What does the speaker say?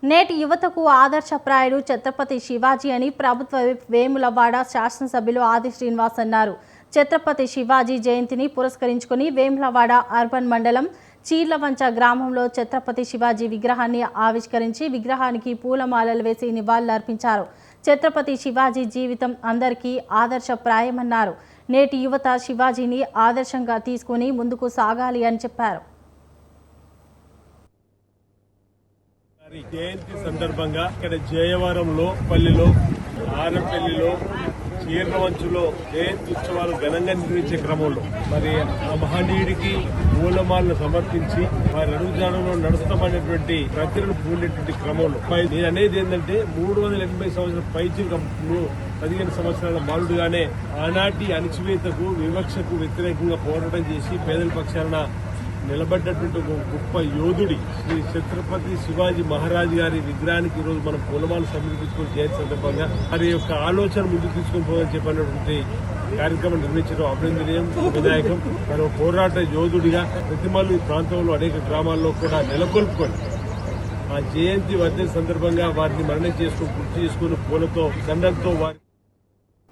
నేటి యువతకు ఆదర్శప్రాయుడు ఛత్రపతి శివాజీ అని ప్రభుత్వ విప్ వేములవాడ శాసనసభ్యులు ఆది శ్రీనివాస్ అన్నారు. ఛత్రపతి శివాజీ జయంతిని పురస్కరించుకుని వేములవాడ అర్బన్ మండలం చీర్లవంచ గ్రామంలో ఛత్రపతి శివాజీ విగ్రహాన్ని ఆవిష్కరించి విగ్రహానికి పూలమాలలు వేసి నివాళులర్పించారు. ఛత్రపతి శివాజీ జీవితం అందరికీ ఆదర్శప్రాయమన్నారు. నేటి యువత శివాజీని ఆదర్శంగా తీసుకుని ముందుకు సాగాలి అని చెప్పారు. జయంతి సందర్భంగా ఇక్కడ జయవరంలో పల్లిలో ఆరపల్లిలో చీర్లవంచులో జయంతి ఉత్సవాలు ఘనంగా నిర్వహించే క్రమంలో మరి ఆ మహనీయుడికి పూలమాలను సమర్పించి వారి అడుగుజాడలో నడుస్తామనేటువంటి ప్రతిని పూనేటువంటి క్రమంలో నేను అనేది ఏంటంటే 380 సంవత్సరాల పైచి 15 సంవత్సరాల బాలుడుగానే ఆనాటి అణచివేతకు వివక్షకు వ్యతిరేకంగా పోరాటం చేసి పేదల పక్షాన నిలబడ్డటువంటి ఒక గొప్ప యోధుడి శ్రీ ఛత్రపతి శివాజీ మహారాజ్ గారి విగ్రహానికి ఈరోజు మనం పూలమాలు సమర్పించుకుని జయంతి సందర్భంగా వారి యొక్క ఆలోచన ముందుకు తీసుకుని పోవాలని చెప్పినటువంటి కార్యక్రమం నిర్వహించడం అభినందనీయం, వినాయకం. మరో పోరాట యోధుడిగా ప్రతిమలు ఈ ప్రాంతంలో అనేక గ్రామాల్లో కూడా నెలకొల్పుకొని ఆ జయంతి వర్ధంతి సందర్భంగా వారిని మరణం చేసుకుని గుర్తు చేసుకుని పూలతో దండంతో వారి